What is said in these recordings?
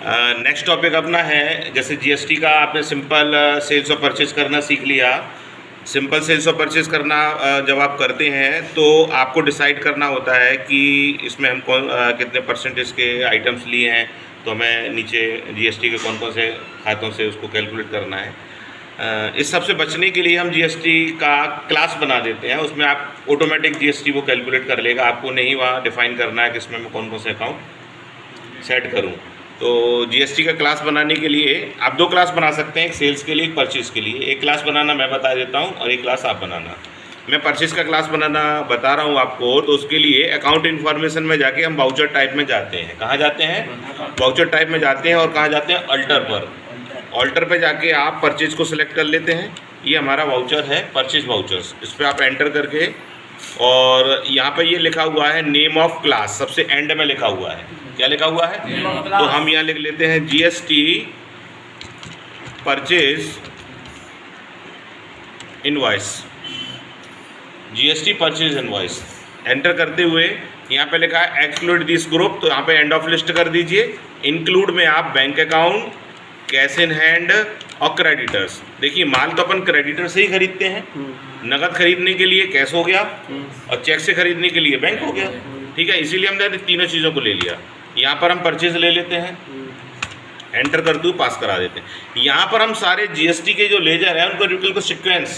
Next topic अपना है, जैसे जीएसटी का आपने सिंपल सेल्स और परचेज करना सीख लिया। सिंपल सेल्स और परचेज करना जब आप करते हैं तो आपको डिसाइड करना होता है कि इसमें हम कितने परसेंटेज के आइटम्स लिए हैं, तो हमें नीचे जीएसटी के कौन कौन से खातों से उसको कैलकुलेट करना है। इस सब से बचने के लिए हम जीएसटी का क्लास बना देते हैं, उसमें आप ऑटोमेटिक जीएसटी वो कैलकुलेट कर लेगा, आपको नहीं वहाँ डिफ़ाइन करना है कि इसमें मैं कौन कौन से अकाउंट सेट करूँ। तो जीएसटी का क्लास बनाने के लिए आप दो क्लास बना सकते हैं, एक सेल्स के लिए, एक परचेज़ के लिए। एक क्लास बनाना मैं बता देता हूँ और एक क्लास आप बनाना। मैं परचेज़ का क्लास बनाना बता रहा हूँ आपको, तो उसके लिए अकाउंट इन्फॉर्मेशन में जाके हम वाउचर टाइप में जाते हैं। कहाँ जाते हैं? वाउचर टाइप में जाते हैं। और कहाँ जाते हैं? अल्टर पर। ऑल्टर पे जाके आप परचेज को सिलेक्ट कर लेते हैं। ये हमारा वाउचर है, परचेज वाउचर्स। इस पर आप एंटर करके, और यहाँ पे ये लिखा हुआ है नेम ऑफ क्लास, सबसे एंड में लिखा हुआ है। क्या लिखा हुआ है? तो हम यहाँ लिख लेते हैं GST purchase invoice. GST purchase invoice enter करते हुए यहाँ पे लिखा है एक्सक्लूड दिस ग्रुप, तो यहाँ पे एंड ऑफ लिस्ट कर दीजिए। इंक्लूड में आप bank account, cash in hand और क्रेडिटर्स। देखिए, माल तो अपन क्रेडिटर से ही खरीदते हैं, नगद खरीदने के लिए कैश हो गया और चेक से खरीदने के लिए बैंक हो गया। ठीक है, इसीलिए हमने तीनों चीज़ों को ले लिया। यहाँ पर हम परचेज ले लेते हैं, एंटर करते हुए पास करा देते हैं। यहाँ पर हम सारे जीएसटी के जो लेजर हैं उनको बिल्कुल सीक्वेंस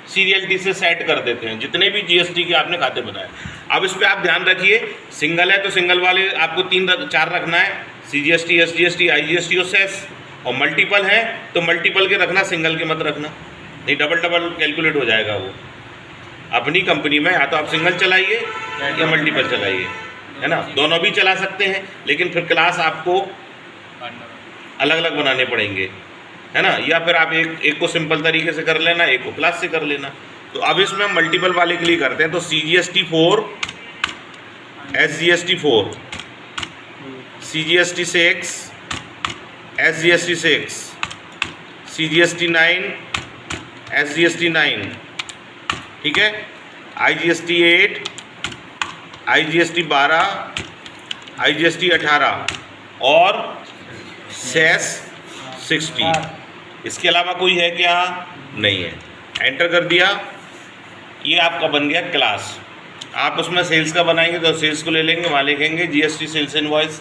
सीरियलिटी से सेट कर देते हैं, जितने भी जीएसटी के आपने खाते बनाए। अब इस पर आप ध्यान रखिए, सिंगल है तो सिंगल वाले आपको 3-4 रखना है, सीजीएसटी, एसजीएसटी, आईजीएसटी और सेस। और मल्टीपल है तो मल्टीपल के रखना, सिंगल के मत रखना, नहीं डबल कैलकुलेट हो जाएगा वो। अपनी कंपनी में या तो आप सिंगल चलाइए या मल्टीपल चलाइए, है ना, दोनों भी चला सकते हैं, लेकिन फिर क्लास आपको अलग अलग बनाने पड़ेंगे, है ना। या फिर आप एक को सिंपल तरीके से कर लेना, एक को क्लास से कर लेना। तो अब इसमें हम मल्टीपल वाले के लिए करते हैं, तो CGST 4, SGST 4, CGST 6, SGST 6, CGST 9, SGST 9, ठीक है, IGST 8, IGST 12, IGST 18 और सेस 60। इसके अलावा कोई है क्या? नहीं है। एंटर कर दिया, ये आपका बन गया क्लास। आप उसमें सेल्स का बनाएंगे तो सेल्स को ले लेंगे, वहाँ लिखेंगे जीएसटी सेल्स इनवॉइस,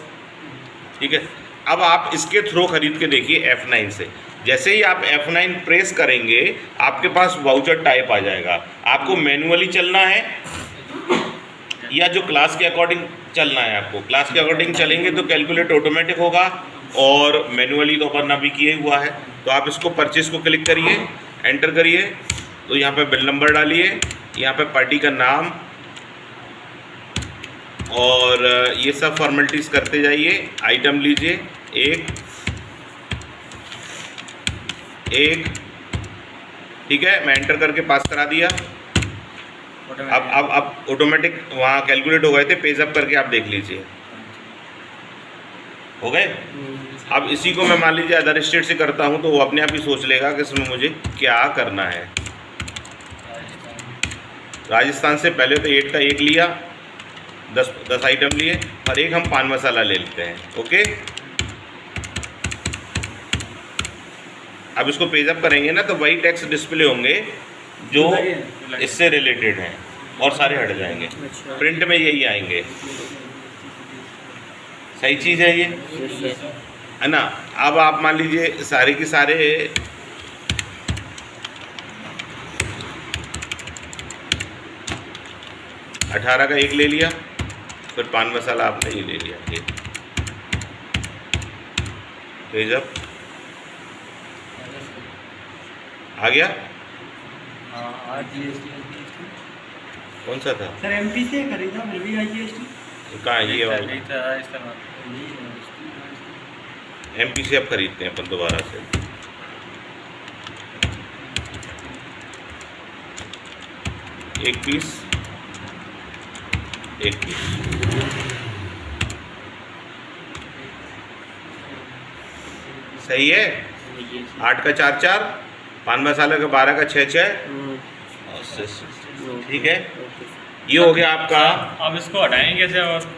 ठीक है। अब आप इसके थ्रू खरीद के देखिए F9 से। जैसे ही आप F9 प्रेस करेंगे आपके पास वाउचर टाइप आ जाएगा। आपको मैनुअली चलना है या जो क्लास के अकॉर्डिंग चलना है। आपको क्लास के अकॉर्डिंग चलेंगे तो कैलकुलेट ऑटोमेटिक होगा, और मैनुअली तो अपन अभी किए हुआ है। तो आप इसको परचेज को क्लिक करिए, एंटर करिए, तो यहाँ पे बिल नंबर डालिए, यहाँ पे पार्टी का नाम, और ये सब फॉर्मेलिटीज़ करते जाइए। आइटम लीजिए एक, ठीक है, मैं एंटर करके पास करा दिया। अब ऑटोमेटिक वहाँ कैलकुलेट हो गए थे, पेज अप करके आप देख लीजिए, हो गए। अब इसी को मैं मान लीजिए अदर स्टेट से करता हूँ, तो वो अपने आप ही सोच लेगा कि इसमें मुझे क्या करना है। राजस्थान से पहले तो 8 का 1 लिया, 10 आइटम लिए, और एक हम पान मसाला ले लेते हैं। ओके, अब इसको पेज अप करेंगे ना, तो वही टैक्स डिस्प्ले होंगे जो इससे रिलेटेड हैं, और सारे हट जाएंगे। प्रिंट में यही आएंगे। सही चीज़ है ये, है ना। अब आप मान लीजिए सारे के सारे 18 का 1 ले लिया, फिर पान मसाला आपने ये ले लिया, ये पेज अप आ गया। कौन सा था सर? MP से खरीदा, फिर भी IGST कहाँ है? ये वाला MP से अब खरीदते हैं अपन दोबारा से। एक पीस सही है। 8 का 4, पान मसाला का 12 का 6, ठीक है। ये हो गया आपका। अब इसको हटाएंगे कैसे? और